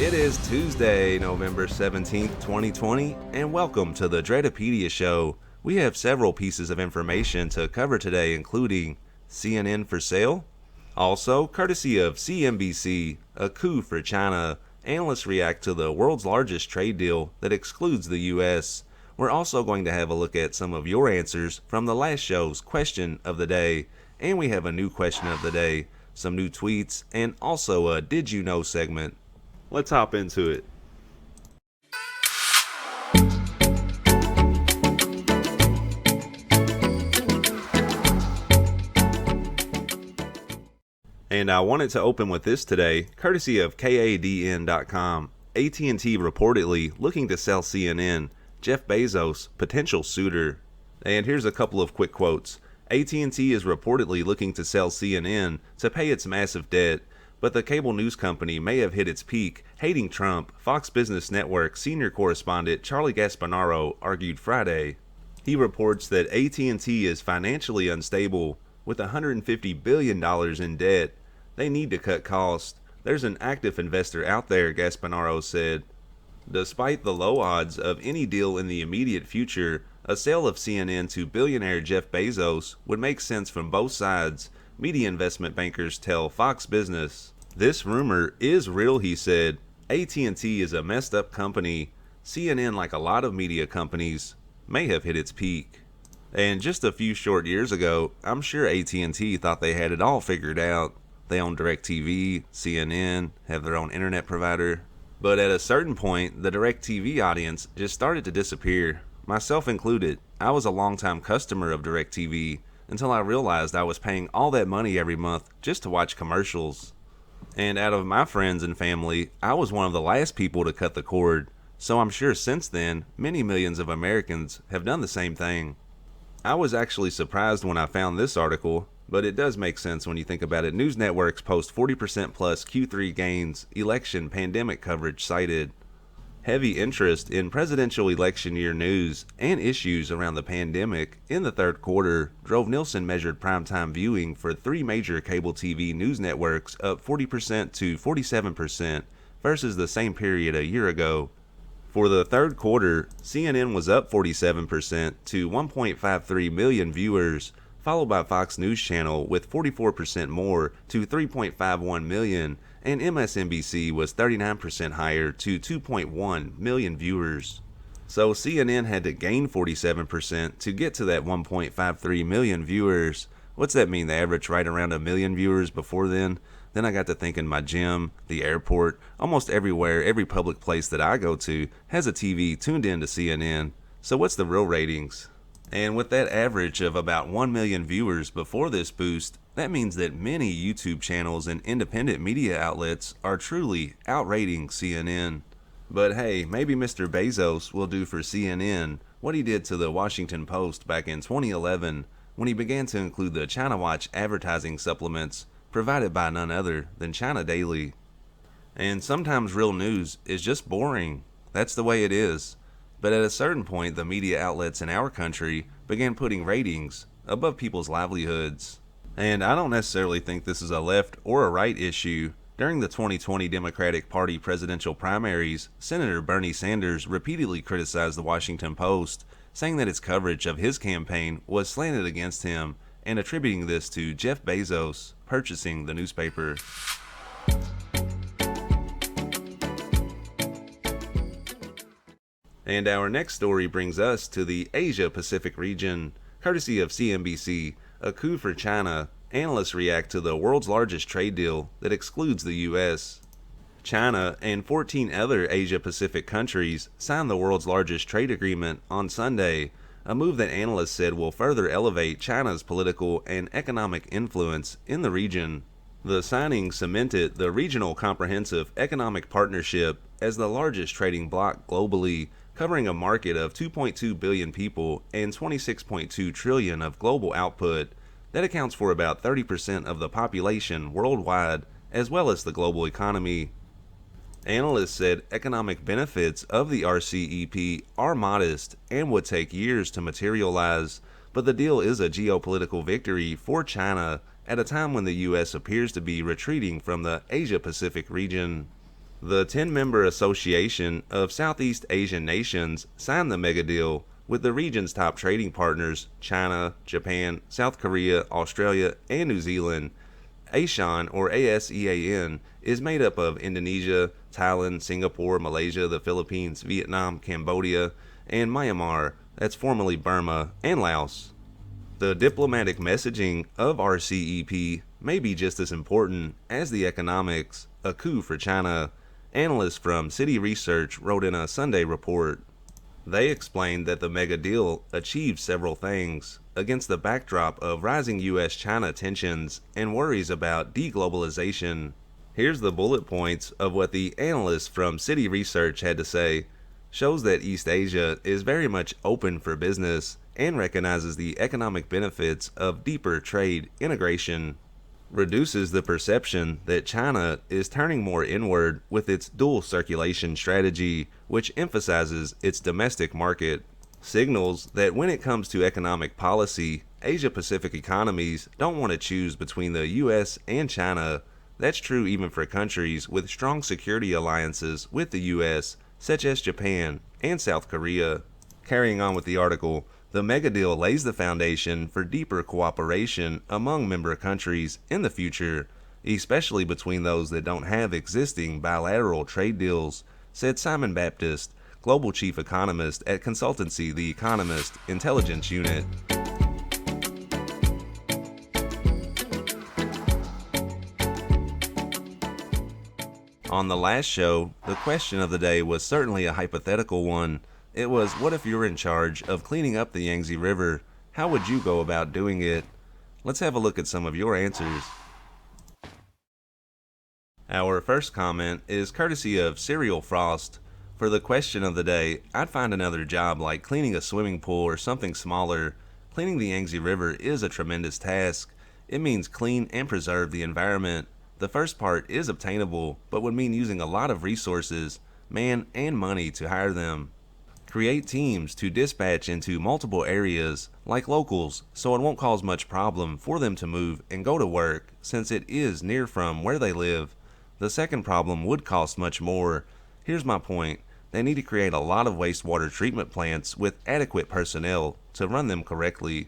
It is Tuesday, November 17th, 2020, and welcome to the Dreadopedia Show. We have several pieces of information to cover today, including CNN for sale, also courtesy of CNBC, a coup for China, analysts react to the world's largest trade deal that excludes the U.S. We're also going to have a look at some of your answers from the last show's question of the day, and we have a new question of the day, some new tweets, and also a Did You Know segment. Let's hop into it. And I wanted to open with this today, courtesy of KADN.com. AT&T reportedly looking to sell CNN. Jeff Bezos, potential suitor. And here's a couple of quick quotes. AT&T is reportedly looking to sell CNN to pay its massive debt, but the cable news company may have hit its peak, hating Trump, Fox Business Network senior correspondent Charlie Gaspanaro argued Friday. He reports that AT&T is financially unstable, with $150 billion in debt. They need to cut costs. There's an active investor out there, Gaspanaro said. Despite the low odds of any deal in the immediate future, a sale of CNN to billionaire Jeff Bezos would make sense from both sides, media investment bankers tell Fox Business. This rumor is real, he said. AT&T is a messed up company. CNN, like a lot of media companies, may have hit its peak. And just a few short years ago, I'm sure AT&T thought they had it all figured out. They own DirecTV, CNN, have their own internet provider. But at a certain point, the DirecTV audience just started to disappear, myself included. I was a longtime customer of DirecTV until I realized I was paying all that money every month just to watch commercials. And out of my friends and family, I was one of the last people to cut the cord, so I'm sure since then, many millions of Americans have done the same thing. I was actually surprised when I found this article, but it does make sense when you think about it. News networks post 40% plus Q3 gains, election pandemic coverage cited. Heavy interest in presidential election year news and issues around the pandemic in the third quarter drove Nielsen measured primetime viewing for three major cable TV news networks up 40% to 47% versus the same period a year ago. For the third quarter, CNN was up 47% to 1.53 million viewers, followed by Fox News Channel with 44% more to 3.51 million, and MSNBC was 39% higher to 2.1 million viewers. So CNN had to gain 47% to get to that 1.53 million viewers. What's that mean? They averaged right around a million viewers before then? Then I got to thinking my gym, the airport, almost everywhere, every public place that I go to has a TV tuned in to CNN. So what's the real ratings? And with that average of about 1 million viewers before this boost, that means that many YouTube channels and independent media outlets are truly outrating CNN. But hey, maybe Mr. Bezos will do for CNN what he did to the Washington Post back in 2011 when he began to include the China Watch advertising supplements provided by none other than China Daily. And sometimes real news is just boring. That's the way it is. But at a certain point, the media outlets in our country began putting ratings above people's livelihoods. And I don't necessarily think this is a left or a right issue. During the 2020 Democratic Party presidential primaries, Senator Bernie Sanders repeatedly criticized the Washington Post, saying that its coverage of his campaign was slanted against him and attributing this to Jeff Bezos purchasing the newspaper. And our next story brings us to the Asia-Pacific region. Courtesy of CNBC, a coup for China, analysts react to the world's largest trade deal that excludes the U.S. China and 14 other Asia-Pacific countries signed the world's largest trade agreement on Sunday, a move that analysts said will further elevate China's political and economic influence in the region. The signing cemented the Regional Comprehensive Economic Partnership as the largest trading bloc globally, covering a market of 2.2 billion people and 26.2 trillion of global output. That accounts for about 30% of the population worldwide, as well as the global economy. Analysts said economic benefits of the RCEP are modest and would take years to materialize, but the deal is a geopolitical victory for China at a time when the U.S. appears to be retreating from the Asia-Pacific region. The 10-member Association of Southeast Asian Nations signed the mega deal with the region's top trading partners China, Japan, South Korea, Australia, and New Zealand. ASEAN, or ASEAN, is made up of Indonesia, Thailand, Singapore, Malaysia, the Philippines, Vietnam, Cambodia, and Myanmar, that's formerly Burma, and Laos. The diplomatic messaging of RCEP may be just as important as the economics, a coup for China. Analysts from Citi Research wrote in a Sunday report. They explained that the mega deal achieved several things against the backdrop of rising U.S.-China tensions and worries about deglobalization. Here's the bullet points of what the analysts from Citi Research had to say. Shows that East Asia is very much open for business and recognizes the economic benefits of deeper trade integration. Reduces the perception that China is turning more inward with its dual circulation strategy, which emphasizes its domestic market. Signals that when it comes to economic policy, Asia-Pacific economies don't want to choose between the US and China. That's true even for countries with strong security alliances with the US, such as Japan and South Korea. Carrying on with the article, the mega deal lays the foundation for deeper cooperation among member countries in the future, especially between those that don't have existing bilateral trade deals, said Simon Baptist, Global Chief Economist at consultancy The Economist Intelligence Unit. On the last show, the question of the day was certainly a hypothetical one. It was, what if you were in charge of cleaning up the Yangtze River? How would you go about doing it? Let's have a look at some of your answers. Our first comment is courtesy of Cereal Frost. For the question of the day, I'd find another job like cleaning a swimming pool or something smaller. Cleaning the Yangtze River is a tremendous task. It means clean and preserve the environment. The first part is obtainable, but would mean using a lot of resources, man and money to hire them. Create teams to dispatch into multiple areas, like locals, so it won't cause much problem for them to move and go to work, since it is near from where they live. The second problem would cost much more. Here's my point. They need to create a lot of wastewater treatment plants with adequate personnel to run them correctly.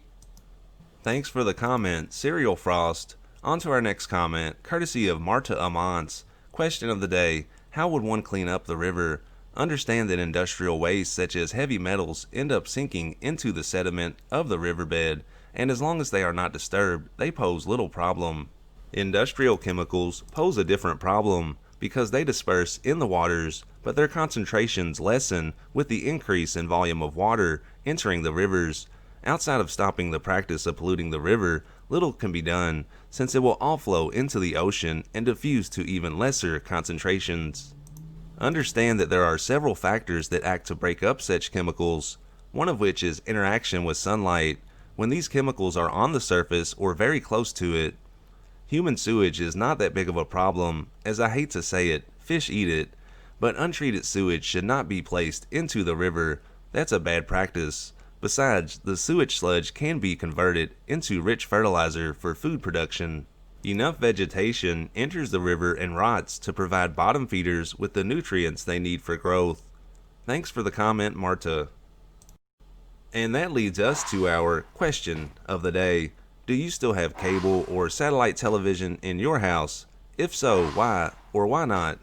Thanks for the comment, Cereal Frost. On to our next comment, courtesy of Marta Amance. Question of the day, how would one clean up the river? Understand that industrial waste such as heavy metals end up sinking into the sediment of the riverbed, and as long as they are not disturbed, they pose little problem. Industrial chemicals pose a different problem because they disperse in the waters, but their concentrations lessen with the increase in volume of water entering the rivers. Outside of stopping the practice of polluting the river, little can be done, since it will all flow into the ocean and diffuse to even lesser concentrations. Understand that there are several factors that act to break up such chemicals, one of which is interaction with sunlight, when these chemicals are on the surface or very close to it. Human sewage is not that big of a problem, as I hate to say it, fish eat it, but untreated sewage should not be placed into the river. That's a bad practice. Besides, the sewage sludge can be converted into rich fertilizer for food production. Enough vegetation enters the river and rots to provide bottom feeders with the nutrients they need for growth. Thanks for the comment, Marta. And that leads us to our question of the day. Do you still have cable or satellite television in your house? If so, why or why not?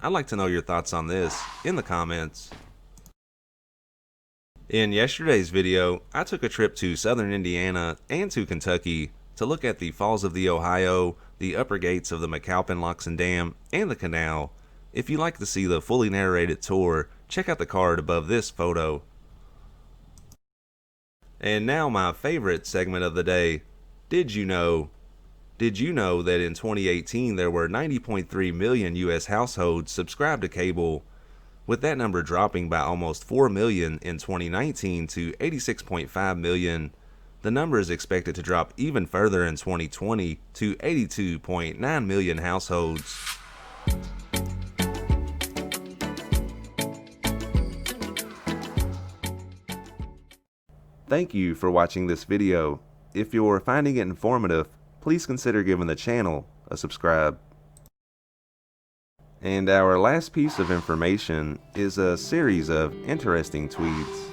I'd like to know your thoughts on this in the comments. In yesterday's video, I took a trip to southern Indiana and to Kentucky to look at the Falls of the Ohio, the upper gates of the McAlpin Locks and Dam, and the canal. If you'd like to see the fully narrated tour, check out the card above this photo. And now my favorite segment of the day. Did you know? Did you know that in 2018 there were 90.3 million U.S. households subscribed to cable? With that number dropping by almost 4 million in 2019 to 86.5 million, the number is expected to drop even further in 2020 to 82.9 million households. Thank you for watching this video. If you're finding it informative, please consider giving the channel a subscribe. And our last piece of information is a series of interesting tweets.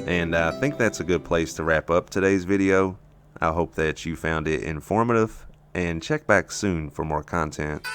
And I think that's a good place to wrap up today's video. I hope that you found it informative, and check back soon for more content.